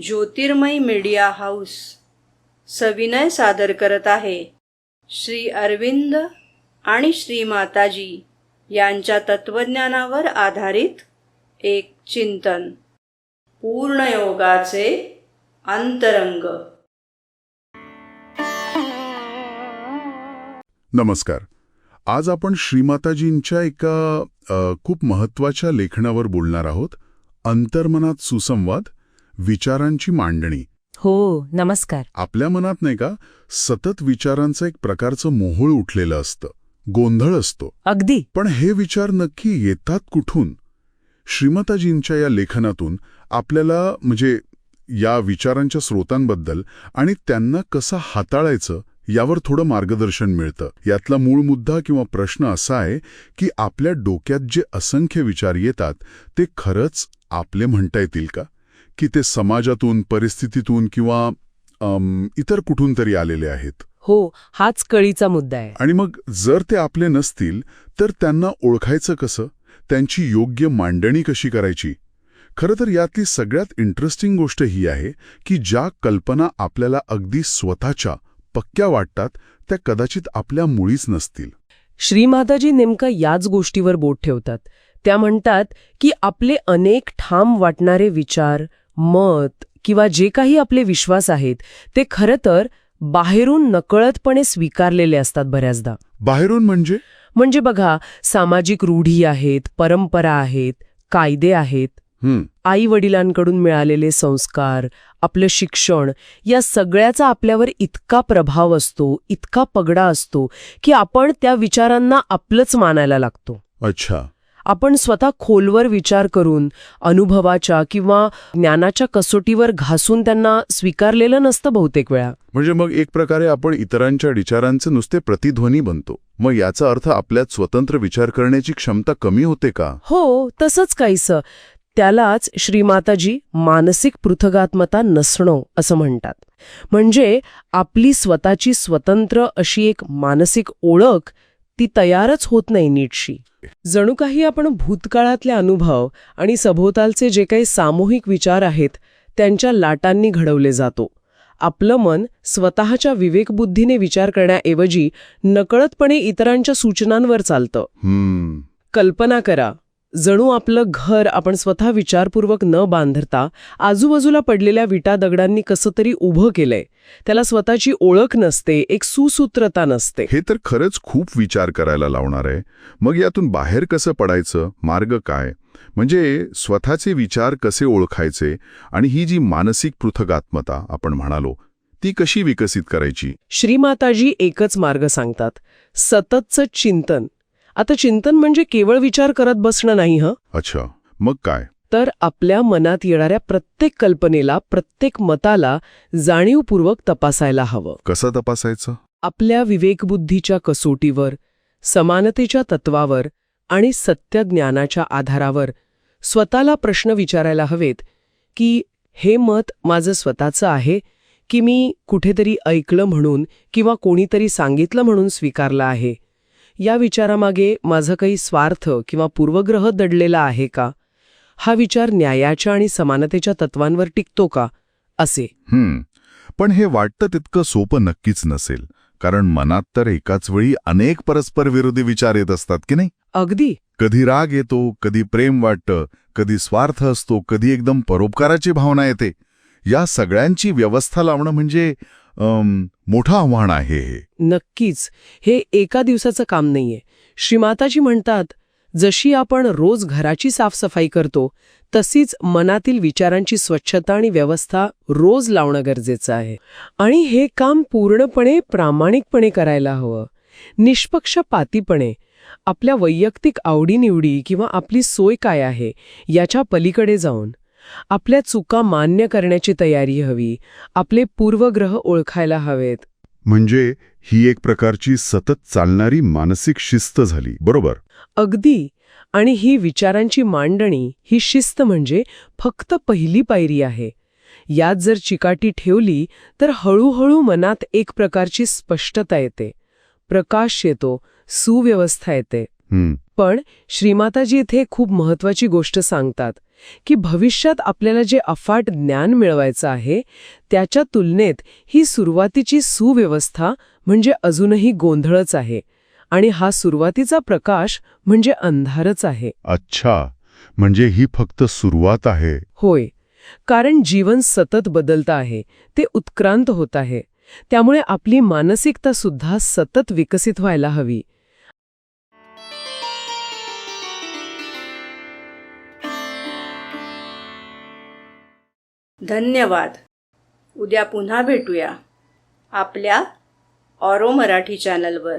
ज्योतिर्मय media house सविनय सादर करत आहे श्री अरविंद आणि श्री माताजी यांच्या तत्वज्ञानावर आधारित एक चिंतन. पूर्णयोगाचे अंतरंग. नमस्कार. आज आपण श्रीमाताजींच्या एका खूप महत्त्वाच्या लेखनावर बोलणार आहोत. अंतर्मनात सुसंवाद, विचारांची मांडणी. हो, नमस्कार. आपल्या मनात नाही का सतत विचारांचं एक प्रकारचं मोहोळ उठलेलं असतं, गोंधळ असतो. अगदी. पण हे विचार नक्की येतात कुठून? श्रीमाताजींच्या या लेखनातून आपल्याला या विचारांच्या स्रोतांबद्दल आणि त्यांना कसं हाताळायचं यावर थोडं मार्गदर्शन मिळतं. यातला मूळ मुद्दा किंवा प्रश्न असा आहे की आपल्या डोक्यात जे असंख्य विचार येतात ते खरंच आपले म्हणता येतील का? की ते समाजातून, परिस्थितीतून किंवा इतर कुठून तरी आलेले आहेत? हो, हाच कळीचा मुद्दा आहे. आणि मग जर ते आपले नसतील तर त्यांना ओळखायचं कसं? त्यांची योग्य मांडणी कशी करायची? खरं तर यातली सगळ्यात इंटरेस्टिंग गोष्ट ही आहे की ज्या कल्पना आपल्याला अगदी स्वतःच्या पक्क्या वाटतात त्या कदाचित आपल्या मुळीच नसतील. श्रीमाताजी नेमकं याच गोष्टीवर बोट ठेवतात. त्या म्हणतात की आपले अनेक ठाम वाटणारे विचार, मत किंवा जे काही आपले विश्वास आहेत ते खरं तर बाहेरून नकळतपणे स्वीकारलेले असतात बऱ्याचदा. बाहेरून म्हणजे बघा, सामाजिक रूढी आहेत, परंपरा आहेत, कायदे आहेत, आई वडिलांकडून मिळालेले संस्कार, आपलं शिक्षण, या सगळ्याचा आपल्यावर इतका प्रभाव असतो, इतका पगडा असतो की आपण त्या विचारांना आपलंच मानायला लागतो. अच्छा. आपण स्वतः खोलवर विचार करून, अनुभवाच्या किंवा ज्ञानाच्या कसोटीवर घासून त्यांना स्वीकारलेलं नसतं बहुतेक वेळा. मग एक प्रकारे आपण इतरांच्या विचारांचे नुसते प्रतिध्वनी बनतो. मग याचा अर्थ आपल्यात स्वतंत्र विचार करण्याची क्षमता कमी होते का? हो, तसंच काहीसं. त्यालाच श्रीमाताजी मानसिक पृथगात्मता नसणं असं म्हणतात. म्हणजे आपली स्वतःची स्वतंत्र अशी एक मानसिक ओळख ती तयारच होत नाही नीटशी. जणू काही आपण भूतकाळातले अनुभव आणि सभोवतालचे जे काही सामूहिक विचार आहेत त्यांच्या लाटांनी घडवले जातो. आपलं मन स्वतःच्या विवेकबुद्धीने विचार करण्याऐवजी नकळतपणे इतरांच्या सूचनांवर चालतं. कल्पना करा, जणू आपलं घर आपण स्वतः विचारपूर्वक न बांधता आजूबाजूला पडलेल्या विटा दगडांनी कसं तरी उभं केलंय. त्याला स्वतःची ओळख नसते, एक सुसूत्रता नसते. हे तर खरंच खूप विचार करायला लावणार आहे. मग यातून बाहेर कसं पडायचं? मार्ग काय? स्वतःचे विचार कसे ओळखायचे आणि ही जी मानसिक पृथगात्मता आपण म्हणालो ती कशी विकसित करायची? श्रीमाताजी एकच मार्ग सांगतात: सततचं चिंतन. आता चिंतन म्हणजे केवळ विचार करत बसणं नाही. अच्छा, मग काय? तर आपल्या मनात येणाऱ्या प्रत्येक कल्पनेला, प्रत्येक मताला जाणीवपूर्वक तपासायला हवं. कसं तपासायचं? आपल्या विवेकबुद्धीच्या कसोटीवर, समानतेच्या तत्वावर आणि सत्यज्ञानाच्या आधारावर स्वतःला प्रश्न विचारायला हवेत की हे मत माझं स्वतःचं आहे की मी कुठेतरी ऐकलं म्हणून किंवा कोणीतरी सांगितलं म्हणून स्वीकारलं आहे? या विचारामागे माझं काही स्वार्थ किंवा पूर्वग्रह दडलेला आहे का? हा विचार न्यायाच्या आणि समानतेच्या तत्वांवर टिकतो का? असे. पण हे वाटतं तितकं सोपं नक्कीच नसेल. कारण मनात तर एकाच वेळी अनेक परस्पर विरोधी विचार येत असतात की नाही? अगदी. कधी राग येतो, कधी प्रेम वाटतं, कधी स्वार्थ असतो, कधी एकदम परोपकाराची भावना येते. या सगळ्यांची व्यवस्था लावणं म्हणजे मोठं आव्हान आहे हे. नक्कीच. हे एका दिवसाचं काम नाहीये. श्रीमाताजी म्हणतात, जशी आपण रोज घराची साफसफाई करतो तशीच मनातील विचारांची स्वच्छता आणि व्यवस्था रोज लावणं गरजेचं आहे. आणि हे काम पूर्णपणे प्रामाणिकपणे करायला हवं. निष्पक्षपातीपणे. आपल्या वैयक्तिक आवडीनिवडी किंवा आपली सोय काय आहे याच्या पलीकडे जाऊन आपल्या चुका मान्य करण्याची तयारी हवी. आपले पूर्वग्रह ओळखायला हवेत. ही एक प्रकारची सतत चालणारी मानसिक शिस्त झाली, बरोबर? अगदी. आणि ही विचारांची मांडणी, ही शिस्त फक्त पहिली पायरी आहे. यात जर चिकाटी ठेवली तर हळूहळू मनात एक प्रकारची स्पष्टता येते, प्रकाश येतो, सुव्यवस्था येते. पण श्रीमाताजी इथे खूप महत्वाची गोष्ट सांगतात की भविष्यात आपल्याला जे अफाट ज्ञान मिळवायचं आहे त्याच्या तुलनेत ही सुरुवातीची सुव्यवस्था म्हणजे अजूनही गोंधळच आहे आणि हा सुरुवातीचा प्रकाश म्हणजे अंधारच आहे. अच्छा, म्हणजे ही फक्त सुरुवात आहे. होय, कारण जीवन सतत बदलत आहे, ते उत्क्रांत होत आहे. त्यामुळे आपली मानसिकता सुद्धा सतत विकसित व्हायला हवी. धन्यवाद. उद्या पुन्हा भेटूया आपल्या ऑरो मराठी चॅनलवर.